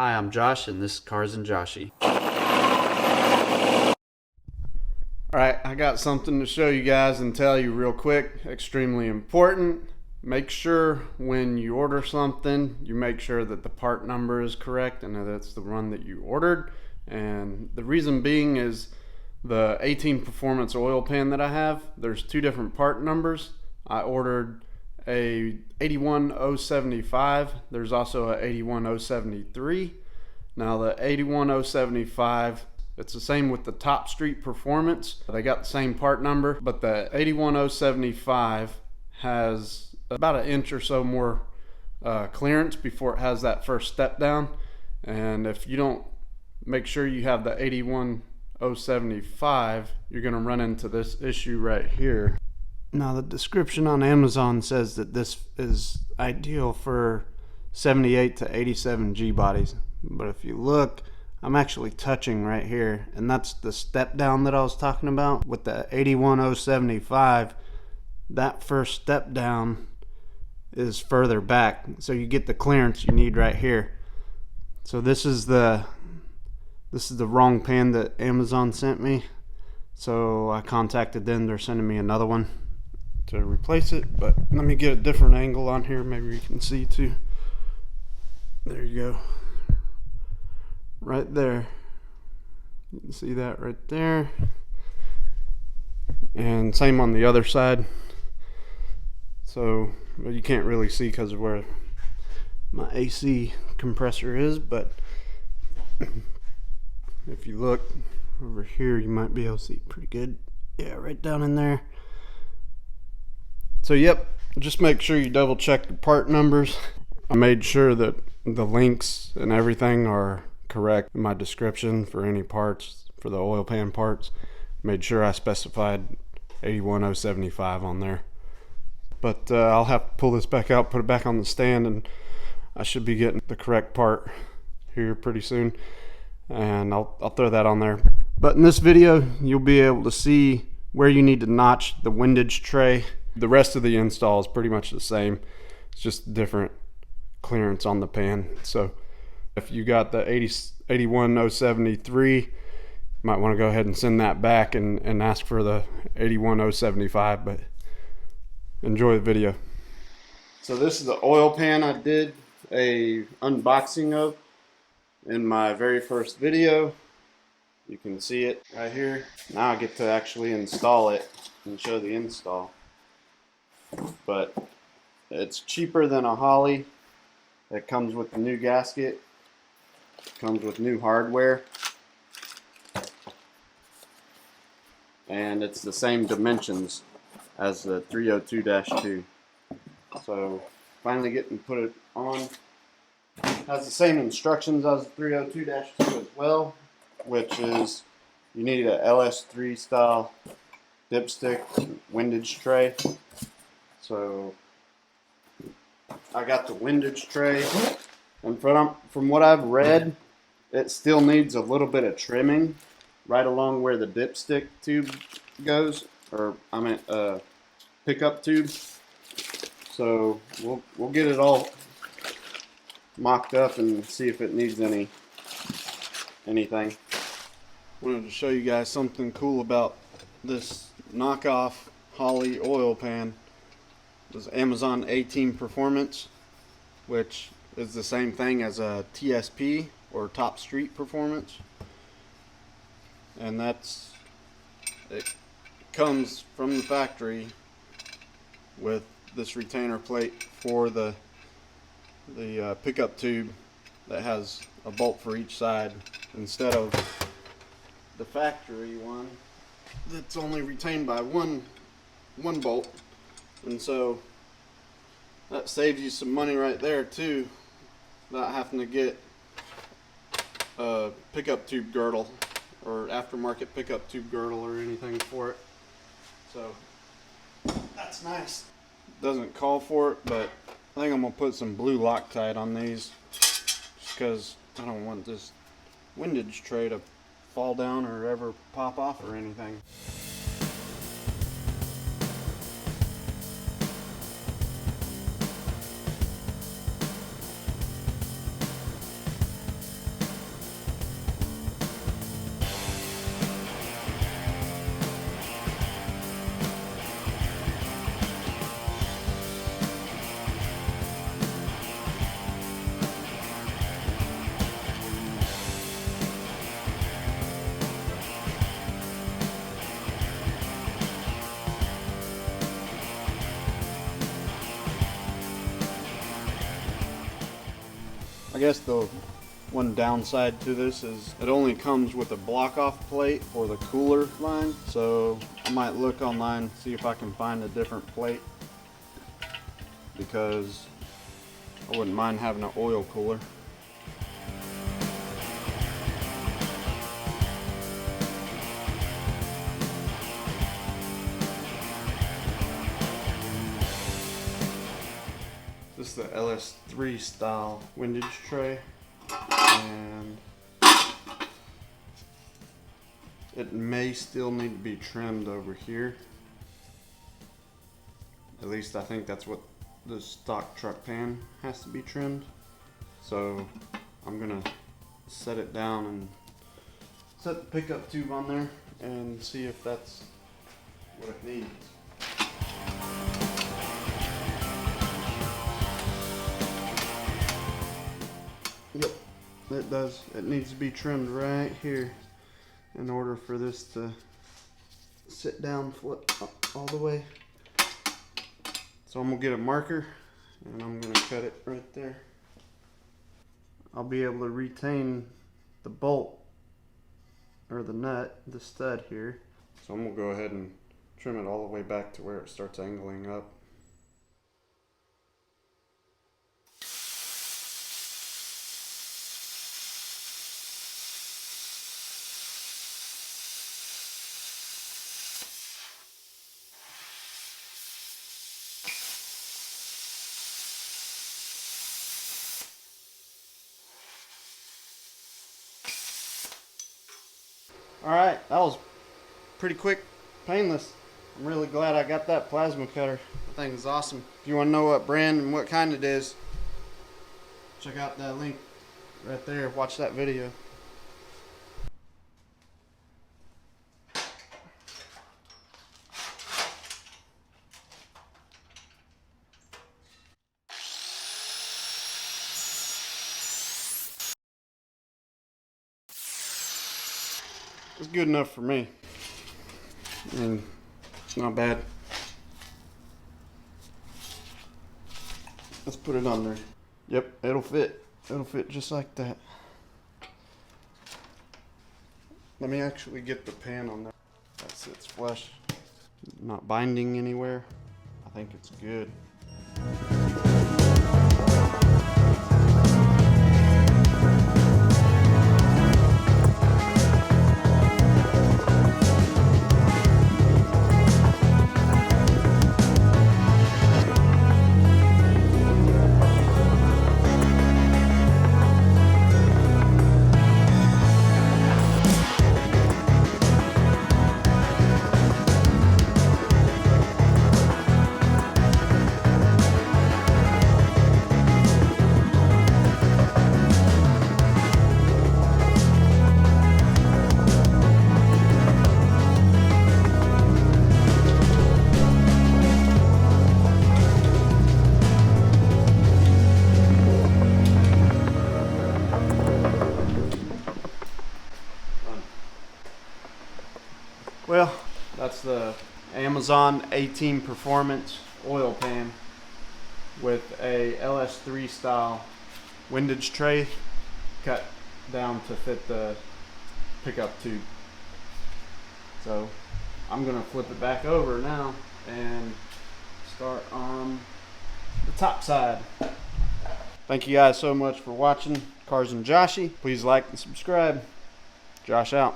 Hi, I'm Josh, and this is Cars and Joshy. Alright, I got something to show you guys and tell you real quick. Extremely important. Make sure when you order something, you make sure that the part number is correct and that it's the one that you ordered. And the reason being is the 18 Performance oil pan that I have, there's two different part numbers. I ordered a 81075. There's also a 81073. Now the 81075, it's the same with the Top Street Performance. They got the same part number, but the 81075 has about an inch or so more clearance before it has that first step down. And if you don't make sure you have the 81075, you're going to run into this issue right here. Now the description on Amazon says that this is ideal for 78 to 87 G bodies, but if you look, I'm actually touching right here, and that's the step down that I was talking about. With the 81075, that first step down is further back, so you get the clearance you need right here. So this is the wrong pan that Amazon sent me, so I contacted them. They're sending me another one to replace it, but let me get a different angle on here, maybe you can see too. There you go, right there, you can see that right there, and same on the other side. So well, you can't really see because of where my AC compressor is, but if you look over here, you might be able to see pretty good. Yeah, right down in there. So yep, just make sure you double check the part numbers. I made sure that the links and everything are correct in my description for any parts, for the oil pan parts. Made sure I specified 81075 on there. But I'll have to pull this back out, put it back on the stand, and I should be getting the correct part here pretty soon. And I'll throw that on there. But in this video, you'll be able to see where you need to notch the windage tray. The rest of the install is pretty much the same. It's just different clearance on the pan. So if you got the 81073, you might want to go ahead and send that back and ask for the 81075, but enjoy the video. So this is the oil pan I did a unboxing of in my very first video. You can see it right here. Now I get to actually install it and show the install. But it's cheaper than a Holley. It comes with the new gasket, comes with new hardware, and it's the same dimensions as the 302-2. So finally getting to put it on. Has the same instructions as the 302-2 as well, which is you need a LS3 style dipstick windage tray. So I got the windage tray, and from what I've read, it still needs a little bit of trimming right along where the dipstick tube goes, or I meant pickup tube. So we'll get it all mocked up and see if it needs anything. Wanted to show you guys something cool about this knockoff Holley oil pan. This Amazon 18 Performance, which is the same thing as a TSP or Top Street Performance, and it comes from the factory with this retainer plate for the pickup tube that has a bolt for each side instead of the factory one that's only retained by one bolt. And so that saves you some money right there too, not having to get a pickup tube girdle or aftermarket pickup tube girdle or anything for it. So that's nice. Doesn't call for it, but I think I'm gonna put some blue Loctite on these just because I don't want this windage tray to fall down or ever pop off or anything. I guess the one downside to this is it only comes with a block off plate for the cooler line, so I might look online, see if I can find a different plate, because I wouldn't mind having an oil cooler. This is the LS3 style windage tray, and it may still need to be trimmed over here. At least I think that's what the stock truck pan has to be trimmed. So I'm gonna set it down and set the pickup tube on there and see if that's what it needs. Yep, it does. It needs to be trimmed right here in order for this to sit down flip all the way. So I'm gonna get a marker and I'm gonna cut it right there. I'll be able to retain the bolt or the nut, the stud here. So I'm gonna go ahead and trim it all the way back to where it starts angling up. Alright, that was pretty quick, painless. I'm really glad I got that plasma cutter. That thing is awesome. If you want to know what brand and what kind it is, check out that link right there. Watch that video. It's good enough for me, and it's not bad. Let's put it on there. Yep, it'll fit. It'll fit just like that. Let me actually get the pan on there. That sits flush. Not binding anywhere. I think it's good. Well, that's the Amazon 18 Performance oil pan with a LS3 style windage tray cut down to fit the pickup tube. So I'm gonna flip it back over now and start on the top side. Thank you guys so much for watching Cars and Joshy. Please like and subscribe. Josh out.